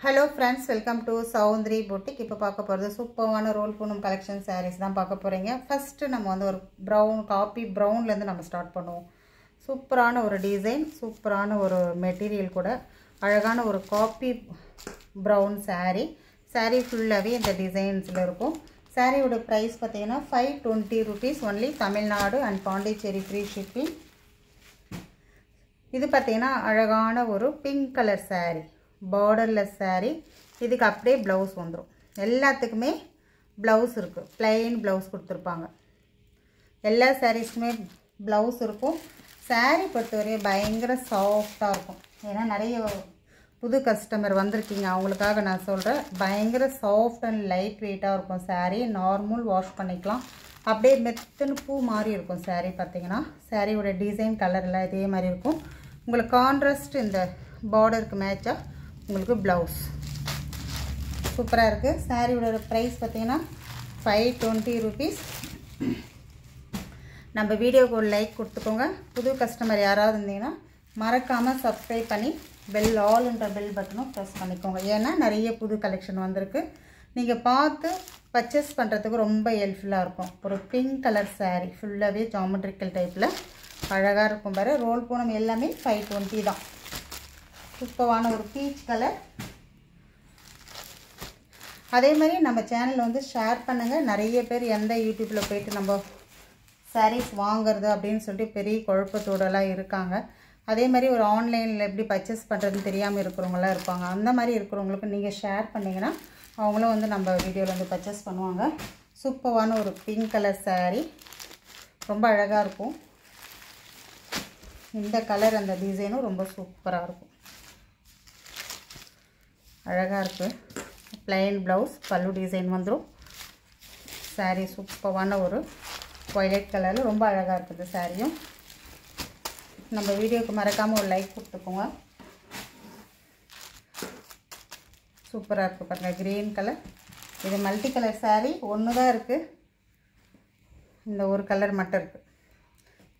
Hello friends, welcome to Soundri Boutique. இப்போ பார்க்க போறது சூப்பரான ரோல் பூனம் கலெக்ஷன் sarees தான் பார்க்க போறீங்க. ஃபர்ஸ்ட் நம்ம வந்து ஒரு brown காபி brownல இருந்து நம்ம ஸ்டார்ட் பண்ணுவோம். சூப்பரான ஒரு டிசைன், சூப்பரான ஒரு மெட்டீரியல் கூட அழகான ஒரு காபி brown saree. saree ஃபுல்லாவே இந்த டிசைன்ஸ்ல இருக்கும். saree ஓட பிரைஸ் பாத்தீங்கன்னா 520 rupees only Tamil Nadu and Pondicherry free shipping. இது பாத்தீங்கன்னா அழகான ஒரு pink colour saree. borderless saree இதுக்கு அப்படியே blouse வந்துரும் எல்லாத்துக்குமே blouse இருக்கு plain blouse கொடுத்திருப்பாங்க எல்லா sareesக்குமே blouse இருக்கும் saree பொறுத்தவரை பயங்கர சாஃப்ட்டா இருக்கும் ஏனா நிறைய புது கஸ்டமர் வந்திருக்கீங்க அவங்களுக்காக நான் சொல்றேன் பயங்கர சாஃப்ட் and லைட் வெயிட்டா இருக்கும் saree நார்மல் வாஷ் பண்ணிக்கலாம் அப்படியே மெத்தன பூ மாதிரி இருக்கும் saree பாத்தீங்கன்னா saree ஓட டிசைன் கலர்ல இதே மாதிரி இருக்கும் உங்களுக்கு கான்ட்ராஸ்ட் இந்த borderக்கு மேட்சா உங்களுக்கு blouse சூப்பரா இருக்கு saree ஓட பிரைஸ் பாத்தீங்கன்னா 520 rupees நம்ம வீடியோக்கு ஒரு லைக் கொடுத்துக்கோங்க புது கஸ்டமர் யாராவது இருந்தீங்கன்னா மறக்காம Subscribe பண்ணி bell all என்ற bell பட்டனும் press பண்ணிக்கோங்க ஏன்னா நிறைய புது கலெக்ஷன் வந்திருக்கு நீங்க பார்த்து purchase பண்றதுக்கு ரொம்ப ஹெல்ப்ஃபுல்லா இருக்கும் ஒரு pink கலர் saree ஃபுல்லாவே ஜியோமெட்ரிக்கல் டைப்ல அழகா இருக்கும் பாரு ரோல் பூனம் எல்லாமே 520 தான் சூப்பரான ஒரு பீச் கலர் அதே மாதிரி நம்ம சேனல் வந்து ஷேர் பண்ணுங்க நிறைய பேர் எந்த யூடியூப்ல போய்ட்டு நம்ம sarees வாங்குறது அப்படினு சொல்லிட்டு பெரிய குழப்பத்தோடலாம் இருக்காங்க அதே மாதிரி ஒரு ஆன்லைன்ல எப்படி பர்சேஸ் பண்றதுன்னு தெரியாம இருக்குறவங்களா இருப்பாங்க அந்த மாதிரி இருக்குறவங்களுக்கு நீங்க ஷேர் பண்ணீங்கனா அவங்களும் வந்து நம்ம வீடியோல வந்து பர்சேஸ் பண்ணுவாங்க சூப்பரான ஒரு பிங்க் கலர் saree ரொம்ப அழகா இருக்கும் இந்த கலர் அந்த டிசைனும் ரொம்ப சூப்பரா இருக்கும் அழகா இருக்கு plain blouse பல்லு டிசைன் வந்துரும் saree சூப்பரான ஒரு violet கலர்ல ரொம்ப அழகா இருக்குது சாரியும் நம்ம வீடியோக்கு மறக்காம ஒரு லைக் கொடுத்துக்கோங்க சூப்பரா இருக்கு பாருங்க green கலர் இது மல்டி கலர் saree ஒன்னு தான் இருக்கு இந்த ஒரு கலர் மட்டும் இருக்கு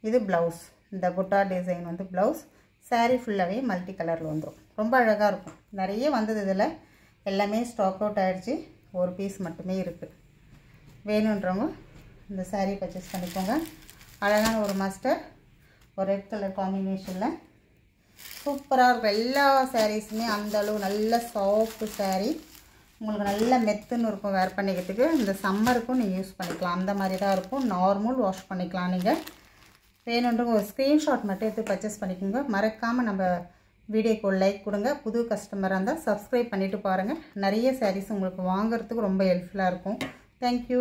இது blouse இந்த புட்டா டிசைன் வந்து blouse saree ஃபுல்லாவே மல்டி கலர்ல வந்துரும் ரொம்ப அழகா இருக்கும் நிறைய வந்தது இதல எல்லாமே ஸ்டாக் அவுட் ஆயிடுச்சு ஒரு பீஸ் மட்டுமே இருக்கு வேணும்ன்றவங்க இந்த saree பர்சேஸ் பண்ணிக்கோங்க அழகான ஒரு மஸ்டர்ட் ஒரு ரெட் கலர் காம்பினேஷன்ல சூப்பரா இருக்கு எல்லா sareesமே அந்த அளவு நல்ல சாஃப்ட் saree உங்களுக்கு நல்ல மெத்துன்னு இருக்கும் வேர் பண்ணிக்கிறதுக்கு இந்த சம்மருக்கு நீங்க யூஸ் பண்ணிக்கலாம் அந்த மாதிரி தான் இருக்கும் நார்மல் வாஷ் பண்ணிக்கலாம் நீங்க வேணும்ன்றவங்க ஒரு ஸ்கிரீன்ஷாட் மட்டும் எடுத்து பர்சேஸ் பண்ணிக்கோங்க மறக்காம நம்ம வீடியோக்கு ஒரு லைக் கொடுங்க புது கஸ்டமரா இருந்தா Subscribe பண்ணிட்டு பாருங்க நிறைய sarees உங்களுக்கு வாங்குறதுக்கு ரொம்ப ஹெல்ப்ஃபுல்லா இருக்கும் Thank you